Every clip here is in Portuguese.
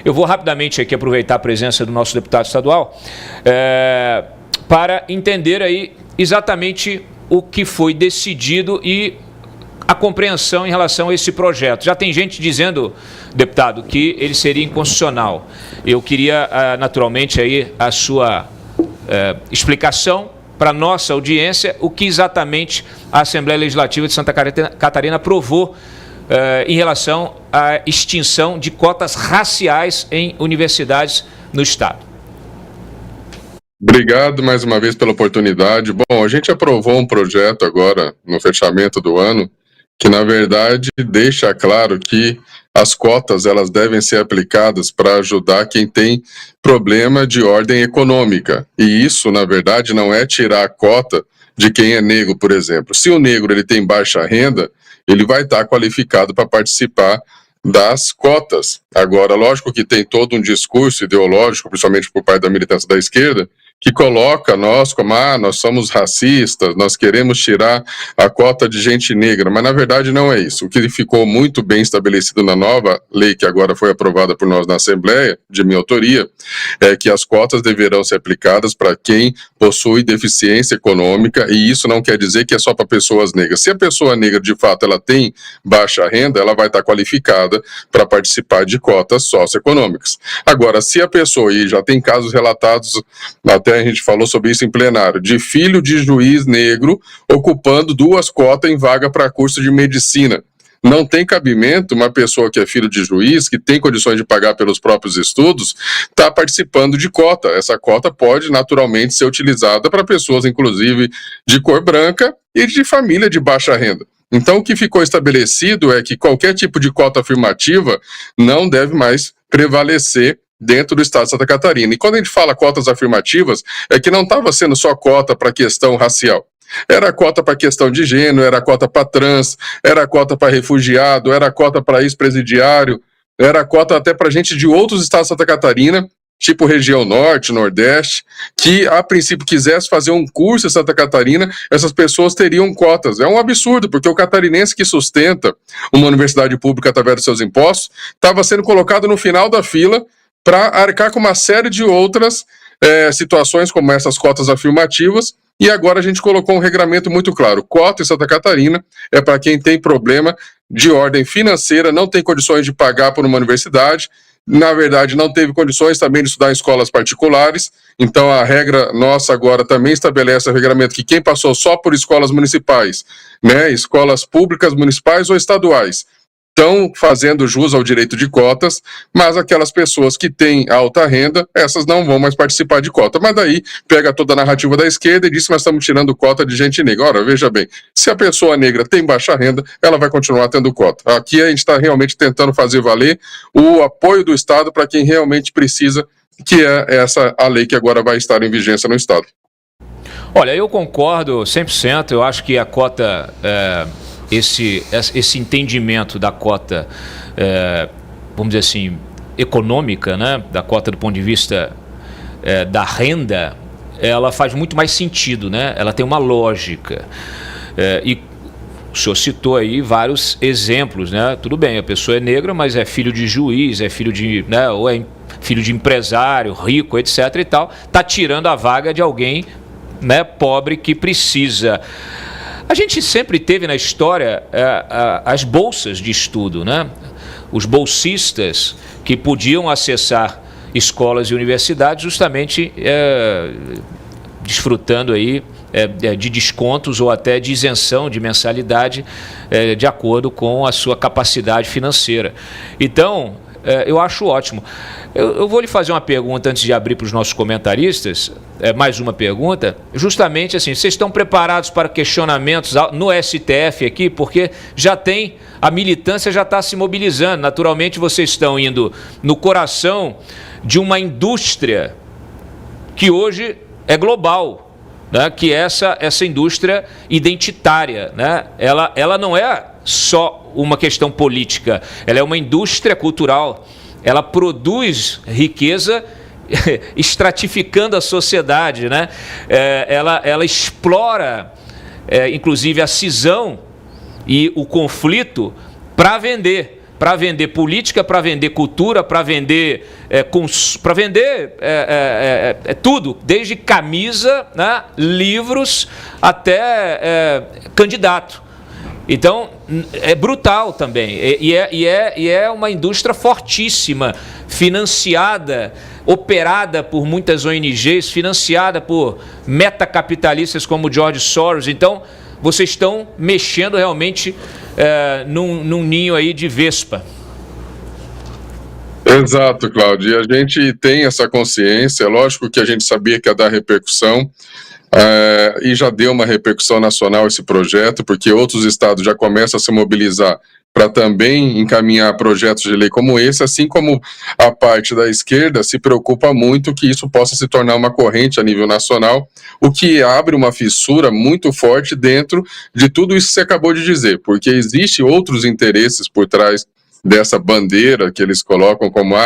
Eu vou rapidamente aqui aproveitar a presença do nosso deputado estadual para entender aí exatamente o que foi decidido e a compreensão em relação a esse projeto. Já tem gente dizendo, deputado, que ele seria inconstitucional. Eu queria, naturalmente, aí a sua explicação para a nossa audiência, o que exatamente a Assembleia Legislativa de Santa Catarina aprovou em relação à extinção de cotas raciais em universidades no Estado. Obrigado mais uma vez pela oportunidade. Bom, a gente aprovou um projeto agora, no fechamento do ano, que na verdade deixa claro que as cotas elas devem ser aplicadas para ajudar quem tem problema de ordem econômica. E isso, na verdade, não é tirar a cota de quem é negro, por exemplo. Se o negro ele tem baixa renda, ele vai estar qualificado para participar das cotas. Agora, lógico que tem todo um discurso ideológico, principalmente por parte da militância da esquerda, que coloca nós como, nós somos racistas, nós queremos tirar a cota de gente negra, mas na verdade não é isso. O que ficou muito bem estabelecido na nova lei que agora foi aprovada por nós na Assembleia, de minha autoria, é que as cotas deverão ser aplicadas para quem possui deficiência econômica, e isso não quer dizer que é só para pessoas negras. Se a pessoa negra, de fato, ela tem baixa renda, ela vai estar qualificada para participar de cotas socioeconômicas. Agora, se a pessoa, e já tem casos relatados, até a gente falou sobre isso em plenário, de filho de juiz negro ocupando 2 cotas em vaga para curso de medicina. Não tem cabimento uma pessoa que é filho de juiz, que tem condições de pagar pelos próprios estudos, estar participando de cota. Essa cota pode naturalmente ser utilizada para pessoas, inclusive, de cor branca e de família de baixa renda. Então, o que ficou estabelecido é que qualquer tipo de cota afirmativa não deve mais prevalecer dentro do Estado de Santa Catarina. E quando a gente fala cotas afirmativas, é que não estava sendo só cota para questão racial. Era cota para questão de gênero, era cota para trans, era cota para refugiado, era cota para ex-presidiário, era cota até para gente de outros estados de Santa Catarina, tipo região norte, nordeste, que a princípio quisesse fazer um curso em Santa Catarina, essas pessoas teriam cotas. É um absurdo, porque o catarinense que sustenta uma universidade pública através dos seus impostos estava sendo colocado no final da fila para arcar com uma série de outras situações, como essas cotas afirmativas, e agora a gente colocou um regramento muito claro. Cota em Santa Catarina é para quem tem problema de ordem financeira, não tem condições de pagar por uma universidade, na verdade não teve condições também de estudar em escolas particulares, então a regra nossa agora também estabelece o regramento que quem passou só por escolas municipais, escolas públicas municipais ou estaduais, estão fazendo jus ao direito de cotas, mas aquelas pessoas que têm alta renda, essas não vão mais participar de cota. Mas daí pega toda a narrativa da esquerda e diz que nós estamos tirando cota de gente negra. Ora, veja bem, se a pessoa negra tem baixa renda, ela vai continuar tendo cota. Aqui a gente está realmente tentando fazer valer o apoio do Estado para quem realmente precisa, que é essa a lei que agora vai estar em vigência no Estado. Olha, eu concordo 100%, eu acho que a cota... Esse entendimento da cota, vamos dizer assim, econômica, da cota do ponto de vista da renda, ela faz muito mais sentido, ela tem uma lógica. E o senhor citou aí vários exemplos, tudo bem, a pessoa é negra, mas é filho de juiz, é filho de, ou é filho de empresário, rico, etc. e tal, está tirando a vaga de alguém pobre que precisa. A gente sempre teve na história as bolsas de estudo, Os bolsistas que podiam acessar escolas e universidades justamente desfrutando aí de descontos ou até de isenção de mensalidade de acordo com a sua capacidade financeira. Então, eu acho ótimo. Eu vou lhe fazer uma pergunta antes de abrir para os nossos comentaristas, mais uma pergunta, justamente assim, vocês estão preparados para questionamentos no STF aqui, porque a militância já está se mobilizando, naturalmente vocês estão indo no coração de uma indústria que hoje é global, que é essa indústria identitária, ela não é só uma questão política, ela é uma indústria cultural. Ela produz riqueza estratificando a sociedade, ela explora, inclusive, a cisão e o conflito para vender. para vender política, para vender cultura, para vender, tudo, desde camisa, né, livros até candidato. Então, é brutal também. E é uma indústria fortíssima, financiada, operada por muitas ONGs, financiada por metacapitalistas como George Soros. Então, vocês estão mexendo realmente num ninho aí de vespa. Exato, Cláudio. E a gente tem essa consciência, lógico que a gente sabia que ia dar repercussão, e já deu uma repercussão nacional esse projeto, porque outros estados já começam a se mobilizar para também encaminhar projetos de lei como esse, assim como a parte da esquerda se preocupa muito que isso possa se tornar uma corrente a nível nacional, o que abre uma fissura muito forte dentro de tudo isso que você acabou de dizer, porque existem outros interesses por trás dessa bandeira que eles colocam como,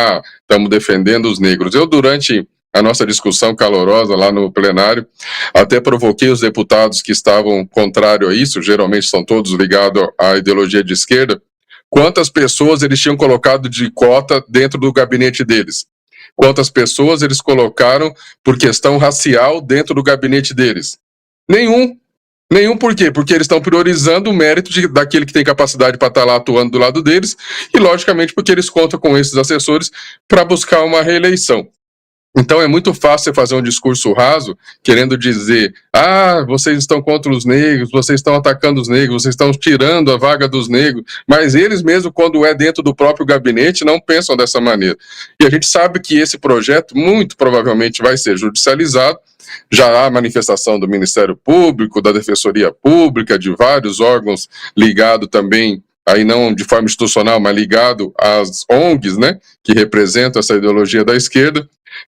estamos defendendo os negros. Eu, durante a nossa discussão calorosa lá no plenário, até provoquei os deputados que estavam contrários a isso, geralmente são todos ligados à ideologia de esquerda, quantas pessoas eles tinham colocado de cota dentro do gabinete deles. Quantas pessoas eles colocaram por questão racial dentro do gabinete deles. Nenhum por quê? Porque eles estão priorizando o mérito daquele que tem capacidade para estar lá atuando do lado deles, e logicamente porque eles contam com esses assessores para buscar uma reeleição. Então é muito fácil você fazer um discurso raso, querendo dizer, vocês estão contra os negros, vocês estão atacando os negros, vocês estão tirando a vaga dos negros, mas eles mesmo, quando é dentro do próprio gabinete, não pensam dessa maneira. E a gente sabe que esse projeto, muito provavelmente, vai ser judicializado. Já há manifestação do Ministério Público, da Defensoria Pública, de vários órgãos ligados também, aí não de forma institucional, mas ligado às ONGs, né, que representam essa ideologia da esquerda.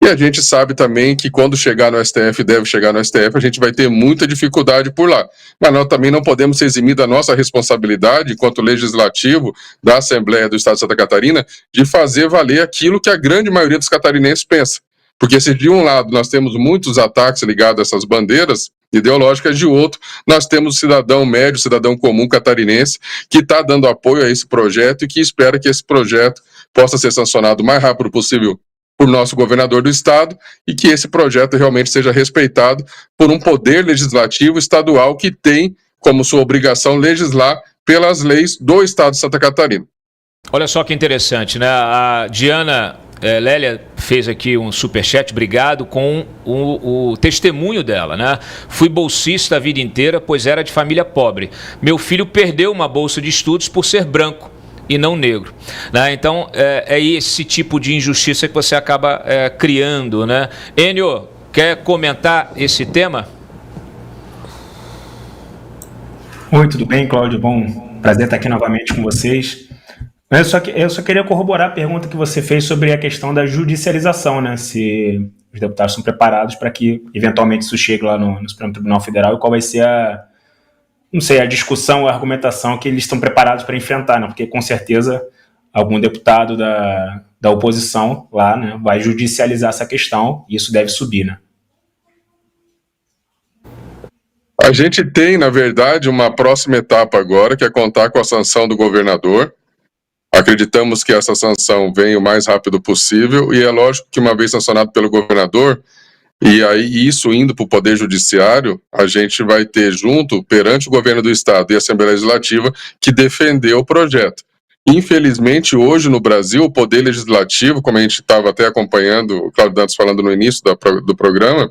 E a gente sabe também que quando chegar no STF, deve chegar no STF, a gente vai ter muita dificuldade por lá. Mas nós também não podemos se eximir da nossa responsabilidade, enquanto legislativo da Assembleia do Estado de Santa Catarina, de fazer valer aquilo que a grande maioria dos catarinenses pensa. Porque se de um lado nós temos muitos ataques ligados a essas bandeiras ideológicas, de outro nós temos o cidadão médio, o cidadão comum catarinense, que está dando apoio a esse projeto e que espera que esse projeto possa ser sancionado o mais rápido possível por nosso governador do estado e que esse projeto realmente seja respeitado por um poder legislativo estadual que tem como sua obrigação legislar pelas leis do estado de Santa Catarina. Olha só que interessante, né? A Diana Lélia fez aqui um superchat, obrigado, com o testemunho dela, né? Fui bolsista a vida inteira, pois era de família pobre. Meu filho perdeu uma bolsa de estudos por ser branco e não negro, né? Então é esse tipo de injustiça que você acaba criando, né? Enio, quer comentar esse tema? Oi, tudo bem, Cláudio? Bom, prazer estar aqui novamente com vocês. Eu só queria corroborar a pergunta que você fez sobre a questão da judicialização, né? Se os deputados são preparados para que eventualmente isso chegue lá no Supremo Tribunal Federal e qual vai ser a discussão, a argumentação que eles estão preparados para enfrentar, né? Porque com certeza algum deputado da oposição lá, né, vai judicializar essa questão e isso deve subir, né? A gente tem, na verdade, uma próxima etapa agora, que é contar com a sanção do governador. Acreditamos que essa sanção venha o mais rápido possível e é lógico que uma vez sancionado pelo governador, e aí isso indo para o Poder Judiciário, a gente vai ter junto, perante o governo do Estado e a Assembleia Legislativa, que defender o projeto. Infelizmente, hoje no Brasil, o Poder Legislativo, como a gente estava até acompanhando, o Cláudio Dantas falando no início do programa,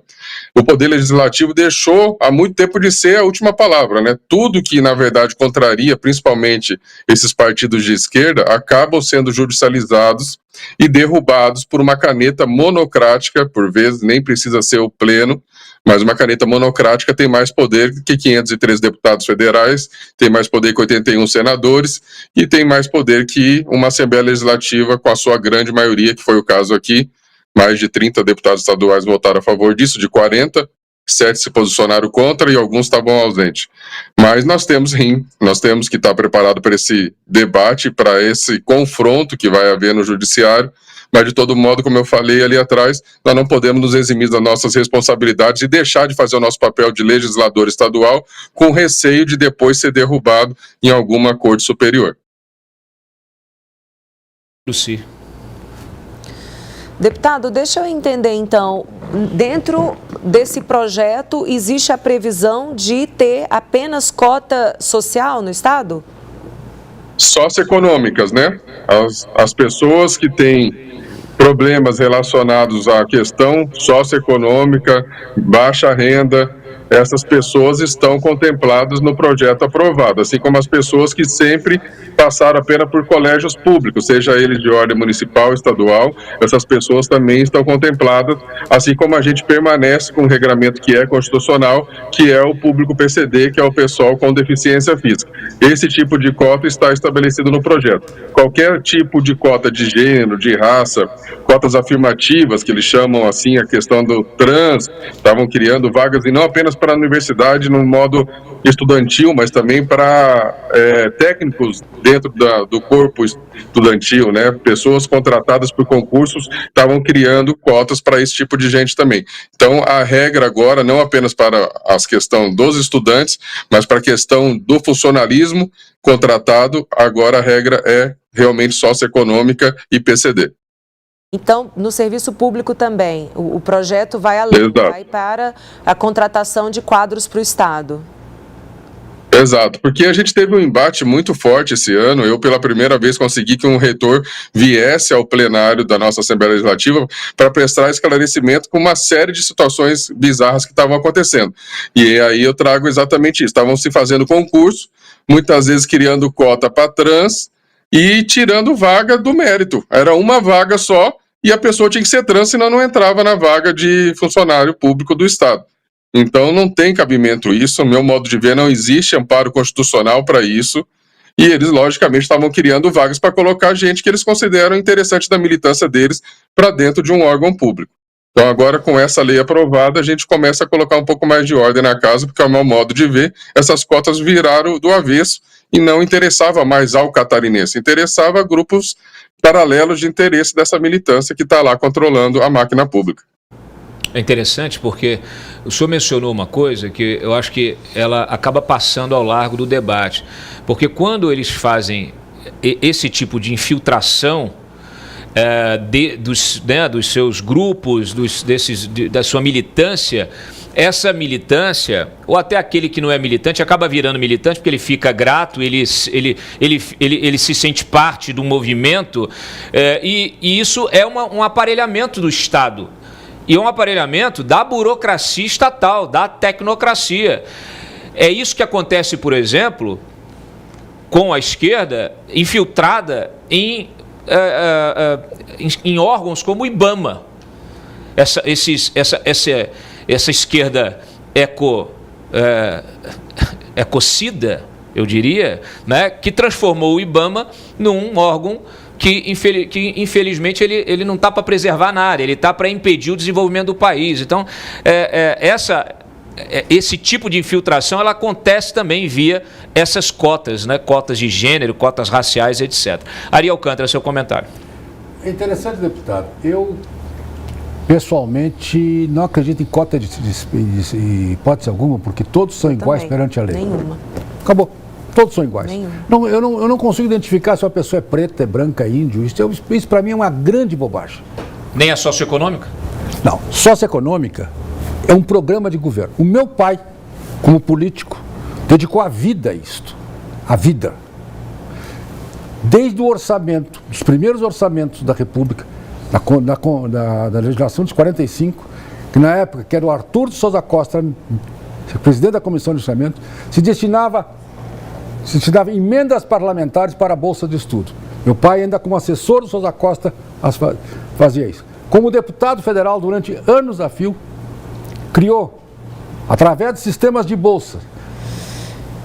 o Poder Legislativo deixou há muito tempo de ser a última palavra, né? Tudo que, na verdade, contraria, principalmente esses partidos de esquerda, acabam sendo judicializados e derrubados por uma caneta monocrática, por vezes nem precisa ser o pleno, mas uma caneta monocrática tem mais poder que 503 deputados federais, tem mais poder que 81 senadores e tem mais poder que uma Assembleia Legislativa com a sua grande maioria, que foi o caso aqui. Mais de 30 deputados estaduais votaram a favor disso, de 40, 7 se posicionaram contra e alguns estavam ausentes. Mas nós temos que estar preparados para esse debate, para esse confronto que vai haver no judiciário, mas de todo modo, como eu falei ali atrás, nós não podemos nos eximir das nossas responsabilidades e deixar de fazer o nosso papel de legislador estadual com receio de depois ser derrubado em alguma corte superior. Luci. Deputado, deixa eu entender então, dentro desse projeto existe a previsão de ter apenas cota social no Estado? Socioeconômicas, né? As pessoas que têm problemas relacionados à questão socioeconômica, baixa renda, essas pessoas estão contempladas no projeto aprovado, assim como as pessoas que sempre passaram apenas por colégios públicos, seja eles de ordem municipal, estadual, essas pessoas também estão contempladas, assim como a gente permanece com um regramento que é constitucional, que é o público PCD, que é o pessoal com deficiência física. Esse tipo de cota está estabelecido no projeto. Qualquer tipo de cota de gênero, de raça, cotas afirmativas, que eles chamam assim a questão do trans, estavam criando vagas, e não apenas para a universidade no modo estudantil, mas também para técnicos dentro do corpo estudantil, né? Pessoas contratadas por concursos estavam criando cotas para esse tipo de gente também. Então, a regra agora, não apenas para a questão dos estudantes, mas para a questão do funcionalismo contratado, agora a regra é realmente socioeconômica e PCD. Então, no serviço público também, o projeto vai além, Exato. vai para a contratação de quadros para o Estado. Exato, porque a gente teve um embate muito forte esse ano. Eu, pela primeira vez, consegui que um reitor viesse ao plenário da nossa Assembleia Legislativa para prestar esclarecimento com uma série de situações bizarras que estavam acontecendo. E aí eu trago exatamente isso. Estavam se fazendo concurso, muitas vezes criando cota para trans e tirando vaga do mérito. Era uma vaga só e a pessoa tinha que ser trans, senão não entrava na vaga de funcionário público do Estado. Então não tem cabimento isso, no meu modo de ver não existe amparo constitucional para isso, e eles logicamente estavam criando vagas para colocar gente que eles consideram interessante da militância deles para dentro de um órgão público. Então agora com essa lei aprovada a gente começa a colocar um pouco mais de ordem na casa, porque ao meu modo de ver essas cotas viraram do avesso e não interessava mais ao catarinense, interessava a grupos paralelos de interesse dessa militância que está lá controlando a máquina pública. É interessante porque o senhor mencionou uma coisa que eu acho que ela acaba passando ao largo do debate. Porque quando eles fazem esse tipo de infiltração dos seus grupos, da sua militância, essa militância, ou até aquele que não é militante, acaba virando militante porque ele fica grato, ele se sente parte do movimento, e isso é um aparelhamento do Estado. E um aparelhamento da burocracia estatal, da tecnocracia. É isso que acontece, por exemplo, com a esquerda infiltrada em órgãos como o IBAMA. Essa esquerda ecocida, eu diria, né, que transformou o IBAMA num órgão que infelizmente ele não está para preservar nada, ele está para impedir o desenvolvimento do país. Então, esse tipo de infiltração ela acontece também via essas cotas, né? Cotas de gênero, cotas raciais, etc. Ari Alcântara, seu comentário. É interessante, deputado. Eu, pessoalmente, não acredito em cota de hipótese alguma, porque todos são iguais perante a lei. Nenhuma. Acabou. Todos são iguais. Não, eu não consigo identificar se uma pessoa é preta, é branca, é índio. Isso para mim é uma grande bobagem. Nem a socioeconômica? Não. Socioeconômica é um programa de governo. O meu pai, como político, dedicou a vida a isto. A vida. Desde o orçamento, dos primeiros orçamentos da República, da legislação de 45, que na época, que era o Arthur de Souza Costa, presidente da Comissão de Orçamento, se dava emendas parlamentares para a Bolsa de Estudo. Meu pai, ainda como assessor do Souza Costa, fazia isso. Como deputado federal durante anos a fio, criou, através de sistemas de bolsa,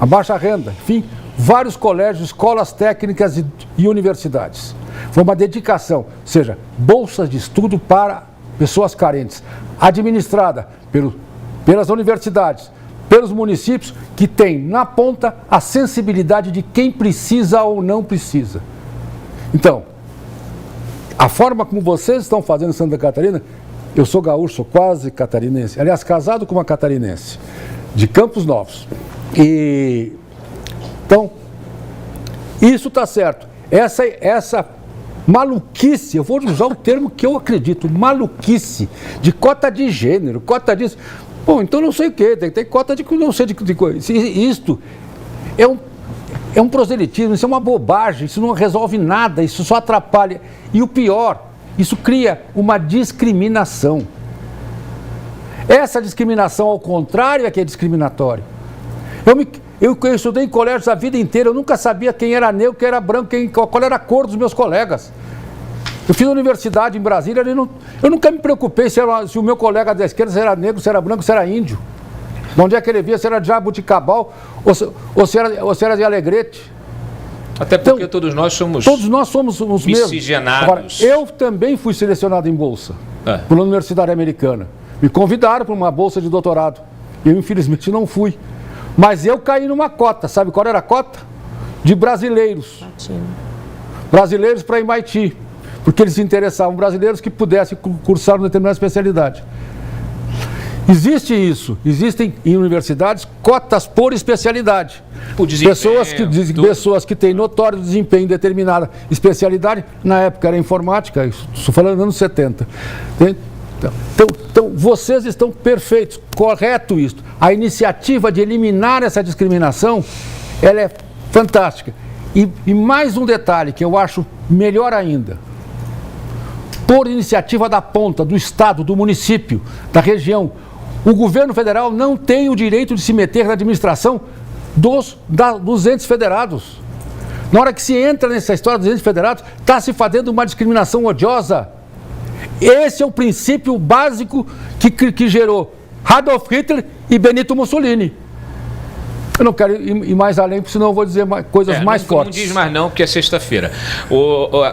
a baixa renda, enfim, vários colégios, escolas técnicas e universidades. Foi uma dedicação, ou seja, bolsas de estudo para pessoas carentes, administrada pelas universidades, pelos municípios que têm na ponta a sensibilidade de quem precisa ou não precisa. Então, a forma como vocês estão fazendo em Santa Catarina, eu sou gaúcho, sou quase catarinense, aliás, casado com uma catarinense, de Campos Novos. Então, isso está certo. Essa maluquice, eu vou usar o termo que eu acredito, maluquice, de cota de gênero, cota disso. Bom, então não sei o que, tem que ter cota de não sei de coisa. Isto é um proselitismo, isso é uma bobagem, isso não resolve nada, isso só atrapalha. E o pior, isso cria uma discriminação. Essa discriminação, ao contrário, é que é discriminatória. Eu estudei em colégios a vida inteira, eu nunca sabia quem era negro, quem era branco, qual era a cor dos meus colegas. Eu fiz universidade em Brasília, eu nunca me preocupei se o meu colega da esquerda era negro, se era branco, se era índio. De onde é que ele via, se era de Jabuticabal ou se era de Alegrete. Até porque todos nós somos os miscigenados. Agora, eu também fui selecionado em bolsa pela Universidade Americana. Me convidaram para uma bolsa de doutorado. Eu, infelizmente, não fui. Mas eu caí numa cota. Sabe qual era a cota? De brasileiros. Brasileiros para MIT. Porque eles se interessavam, brasileiros que pudessem cursar uma determinada especialidade. Existe isso. Existem em universidades cotas por especialidade. Pessoas que têm notório desempenho em determinada especialidade. Na época era informática, estou falando dos anos 70. Então, vocês estão perfeitos, correto isso. A iniciativa de eliminar essa discriminação, ela é fantástica. E mais um detalhe que eu acho melhor ainda. Por iniciativa da ponta, do Estado, do município, da região, o governo federal não tem o direito de se meter na administração dos entes federados. Na hora que se entra nessa história dos entes federados, está se fazendo uma discriminação odiosa. Esse é o princípio básico que gerou Adolf Hitler e Benito Mussolini. Eu não quero ir mais além, porque senão eu vou dizer coisas mais fortes. Não diz mais não, porque é sexta-feira.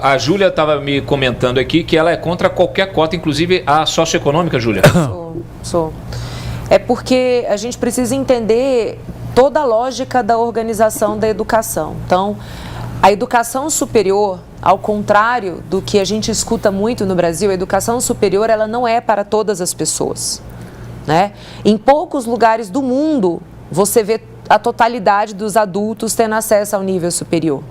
A Júlia estava me comentando aqui que ela é contra qualquer cota, inclusive a socioeconômica, Júlia. Sou. É porque a gente precisa entender toda a lógica da organização da educação. Então, a educação superior, ao contrário do que a gente escuta muito no Brasil, a educação superior ela não é para todas as pessoas, né? Em poucos lugares do mundo, você vê a totalidade dos adultos tendo acesso ao nível superior.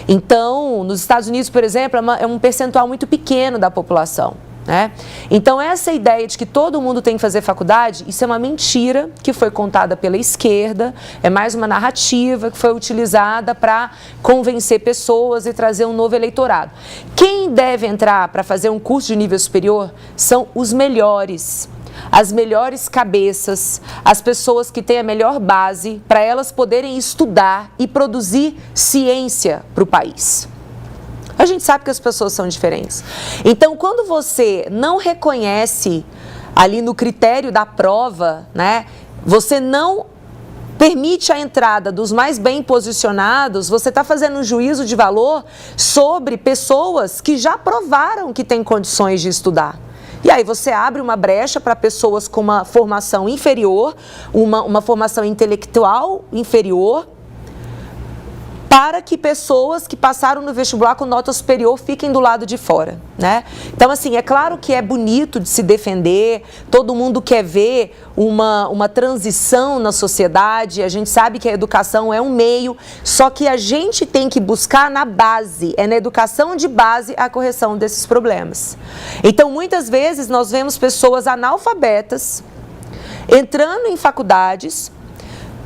Então, nos Estados Unidos, por exemplo, é um percentual muito pequeno da população, né? Então, essa ideia de que todo mundo tem que fazer faculdade, isso é uma mentira que foi contada pela esquerda, é mais uma narrativa que foi utilizada para convencer pessoas e trazer um novo eleitorado. Quem deve entrar para fazer um curso de nível superior são os melhores, as melhores cabeças, as pessoas que têm a melhor base para elas poderem estudar e produzir ciência para o país. A gente sabe que as pessoas são diferentes. Então, quando você não reconhece ali no critério da prova, né, você não permite a entrada dos mais bem posicionados, você está fazendo um juízo de valor sobre pessoas que já provaram que têm condições de estudar. E aí você abre uma brecha para pessoas com uma formação inferior, uma formação intelectual inferior, para que pessoas que passaram no vestibular com nota superior fiquem do lado de fora, né? Então, assim, é claro que é bonito de se defender, todo mundo quer ver uma transição na sociedade, a gente sabe que a educação é um meio, só que a gente tem que buscar na base, é na educação de base a correção desses problemas. Então, muitas vezes nós vemos pessoas analfabetas entrando em faculdades,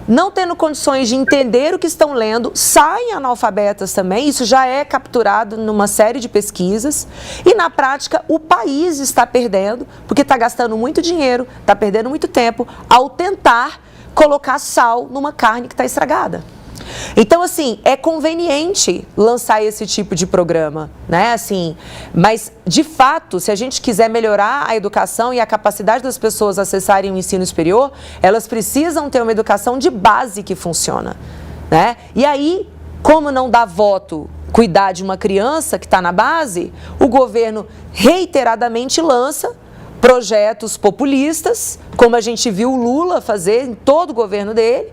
não tendo condições de entender o que estão lendo, saem analfabetas também, isso já é capturado numa série de pesquisas, e na prática o país está perdendo, porque está gastando muito dinheiro, está perdendo muito tempo, ao tentar colocar sal numa carne que está estragada. Então, assim, é conveniente lançar esse tipo de programa, né? Assim, mas, de fato, se a gente quiser melhorar a educação e a capacidade das pessoas acessarem o ensino superior, elas precisam ter uma educação de base que funciona, né? E aí, como não dá voto cuidar de uma criança que está na base, o governo reiteradamente lança projetos populistas, como a gente viu o Lula fazer em todo o governo dele,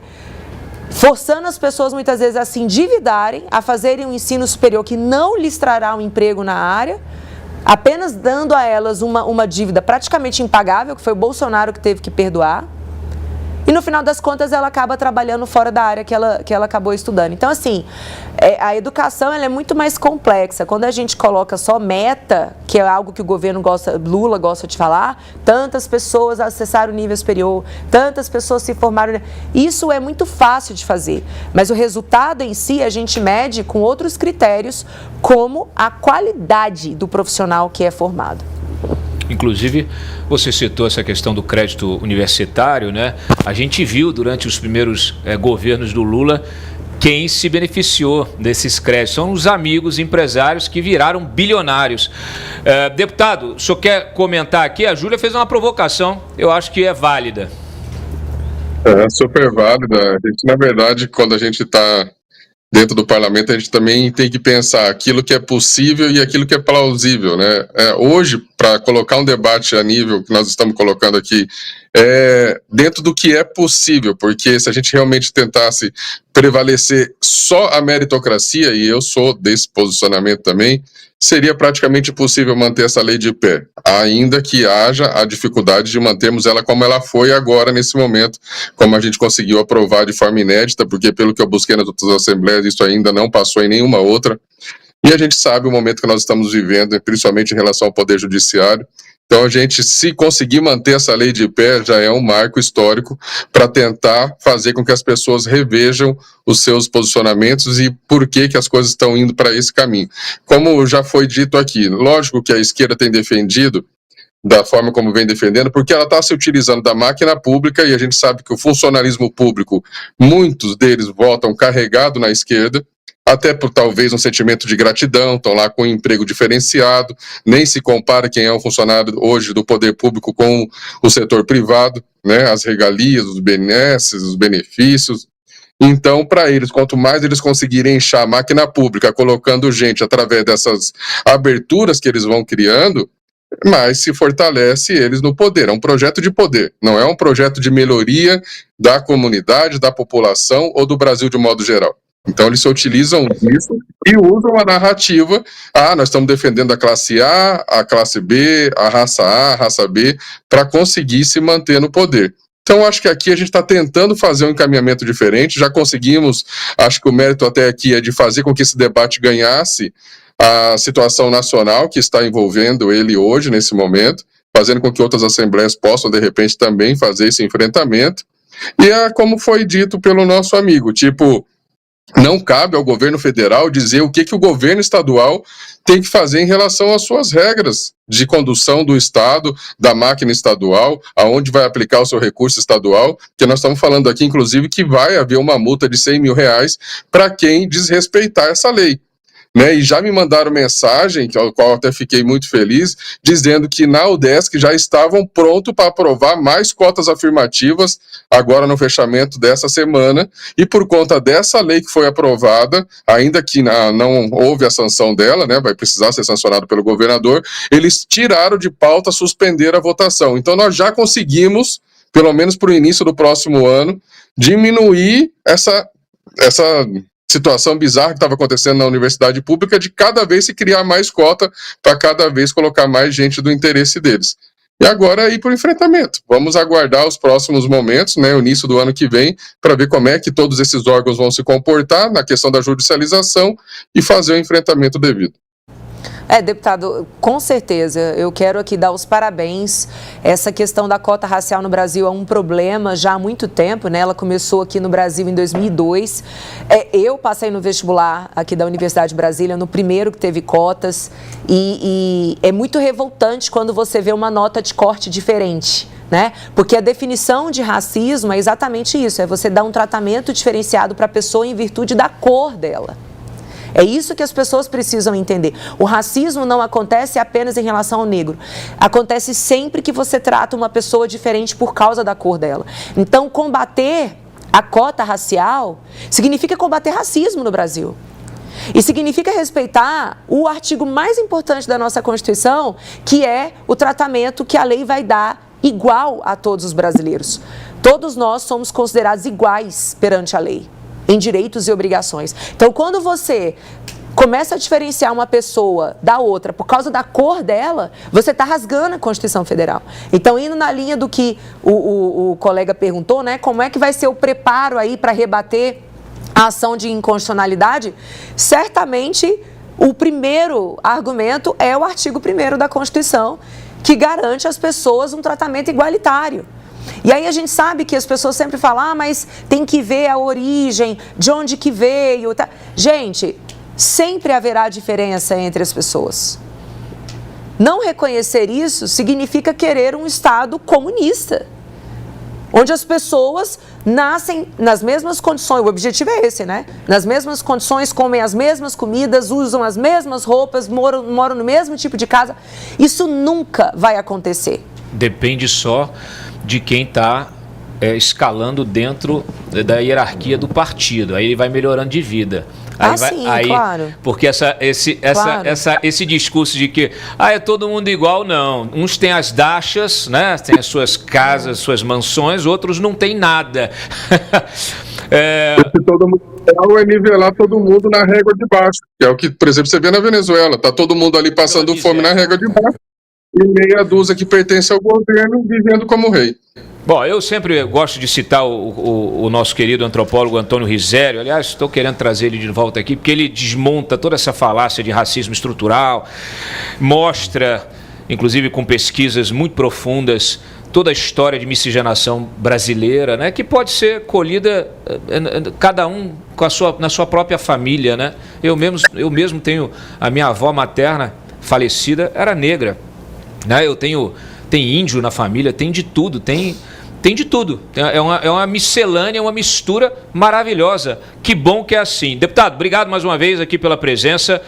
forçando as pessoas muitas vezes a se endividarem, a fazerem um ensino superior que não lhes trará um emprego na área, apenas dando a elas uma dívida praticamente impagável, que foi o Bolsonaro que teve que perdoar. e no final das contas ela acaba trabalhando fora da área que ela acabou estudando. Então, assim, a educação ela é muito mais complexa. Quando a gente coloca só meta, que é algo que o governo Lula gosta de falar, tantas pessoas acessaram o nível superior, tantas pessoas se formaram, isso é muito fácil de fazer, mas o resultado em si a gente mede com outros critérios, como a qualidade do profissional que é formado. Inclusive, você citou essa questão do crédito universitário, né? A gente viu durante os primeiros governos do Lula quem se beneficiou desses créditos. São os amigos empresários que viraram bilionários. Deputado, o senhor quer comentar aqui? A Júlia fez uma provocação, eu acho que é válida. É super válida. A gente, na verdade, quando a gente está dentro do parlamento, a gente também tem que pensar aquilo que é possível e aquilo que é plausível, né? Hoje, para colocar um debate a nível que nós estamos colocando aqui, dentro do que é possível, porque se a gente realmente tentasse prevalecer só a meritocracia, e eu sou desse posicionamento também, seria praticamente impossível manter essa lei de pé, ainda que haja a dificuldade de mantermos ela como ela foi agora, nesse momento, como a gente conseguiu aprovar de forma inédita, porque pelo que eu busquei nas outras assembleias, isso ainda não passou em nenhuma outra, e a gente sabe o momento que nós estamos vivendo, principalmente em relação ao Poder Judiciário. Então, a gente, se conseguir manter essa lei de pé, já é um marco histórico para tentar fazer com que as pessoas revejam os seus posicionamentos e por que as coisas estão indo para esse caminho. Como já foi dito aqui, lógico que a esquerda tem defendido da forma como vem defendendo, porque ela está se utilizando da máquina pública e a gente sabe que o funcionalismo público, muitos deles votam carregado na esquerda, até por talvez um sentimento de gratidão, estão lá com um emprego diferenciado, nem se compara quem é um funcionário hoje do poder público com o setor privado, né, as regalias, os benesses, os benefícios. Então, para eles, quanto mais eles conseguirem inchar a máquina pública, colocando gente através dessas aberturas que eles vão criando, mais se fortalece eles no poder. É um projeto de poder, não é um projeto de melhoria da comunidade, da população ou do Brasil de modo geral. Então, eles se utilizam disso e usam a narrativa, nós estamos defendendo a classe B, a raça B, para conseguir se manter no poder. Então, acho que aqui a gente está tentando fazer um encaminhamento diferente, já conseguimos, acho que o mérito até aqui é de fazer com que esse debate ganhasse a situação nacional que está envolvendo ele hoje, nesse momento, fazendo com que outras assembleias possam, de repente, também fazer esse enfrentamento. E é como foi dito pelo nosso amigo, não cabe ao governo federal dizer o que o governo estadual tem que fazer em relação às suas regras de condução do Estado, da máquina estadual, aonde vai aplicar o seu recurso estadual, que nós estamos falando aqui, inclusive, que vai haver uma multa de R$100 mil para quem desrespeitar essa lei. Né, e já me mandaram mensagem, ao qual até fiquei muito feliz, dizendo que na UDESC já estavam prontos para aprovar mais cotas afirmativas agora no fechamento dessa semana, e por conta dessa lei que foi aprovada, ainda que não houve a sanção dela, né, vai precisar ser sancionado pelo governador, eles tiraram de pauta, suspenderam a votação. Então nós já conseguimos, pelo menos para o início do próximo ano, diminuir essa situação bizarra que estava acontecendo na universidade pública de cada vez se criar mais cota para cada vez colocar mais gente do interesse deles. E agora é ir para o enfrentamento. Vamos aguardar os próximos momentos, né, o início do ano que vem, para ver como é que todos esses órgãos vão se comportar na questão da judicialização e fazer o enfrentamento devido. Deputado, com certeza, eu quero aqui dar os parabéns. Essa questão da cota racial no Brasil é um problema já há muito tempo, né? Ela começou aqui no Brasil em 2002. Eu passei no vestibular aqui da Universidade de Brasília, no primeiro que teve cotas, e é muito revoltante quando você vê uma nota de corte diferente, né? Porque a definição de racismo é exatamente isso, é você dar um tratamento diferenciado para a pessoa em virtude da cor dela. É isso que as pessoas precisam entender. O racismo não acontece apenas em relação ao negro. Acontece sempre que você trata uma pessoa diferente por causa da cor dela. Então, combater a cota racial significa combater racismo no Brasil. E significa respeitar o artigo mais importante da nossa Constituição, que é o tratamento que a lei vai dar igual a todos os brasileiros. Todos nós somos considerados iguais perante a lei, em direitos e obrigações. Então, quando você começa a diferenciar uma pessoa da outra por causa da cor dela, você está rasgando a Constituição Federal. Então, indo na linha do que o colega perguntou, né, como é que vai ser o preparo aí para rebater a ação de inconstitucionalidade, certamente o primeiro argumento é o artigo 1º da Constituição, que garante às pessoas um tratamento igualitário. E aí a gente sabe que as pessoas sempre falam, mas tem que ver a origem, de onde que veio. Tá? Gente, sempre haverá diferença entre as pessoas. Não reconhecer isso significa querer um Estado comunista, onde as pessoas nascem nas mesmas condições, o objetivo é esse, né? Nas mesmas condições, comem as mesmas comidas, usam as mesmas roupas, moram no mesmo tipo de casa. Isso nunca vai acontecer. Depende só de quem está escalando dentro da hierarquia do partido. Aí ele vai melhorando de vida. Claro. Porque esse discurso de que é todo mundo igual, não. Uns têm as dachas, né? Tem as suas casas, suas mansões, outros não têm nada. Todo mundo é nivelar todo mundo na régua de baixo. Que é o que, por exemplo, você vê na Venezuela. Tá todo mundo ali passando fome na régua de baixo e meia dúzia que pertence ao governo vivendo como rei. Bom, eu sempre gosto de citar o nosso querido antropólogo Antônio Risério. Aliás, estou querendo trazer ele de volta aqui, porque ele desmonta toda essa falácia de racismo estrutural, mostra, inclusive com pesquisas muito profundas, toda a história de miscigenação brasileira, né, que pode ser colhida cada um na sua própria família, né? Eu mesmo tenho a minha avó materna falecida, era negra, né? Tem índio na família, tem de tudo, tem de tudo. É uma miscelânea, uma mistura maravilhosa. Que bom que é assim. Deputado, obrigado mais uma vez aqui pela presença.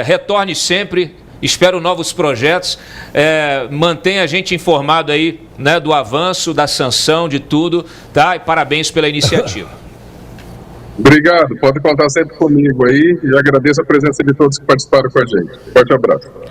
Retorne sempre. Espero novos projetos. Mantenha a gente informado aí, né, do avanço, da sanção, de tudo. Tá? E parabéns pela iniciativa. Obrigado. Pode contar sempre comigo aí. E agradeço a presença de todos que participaram com a gente. Forte abraço.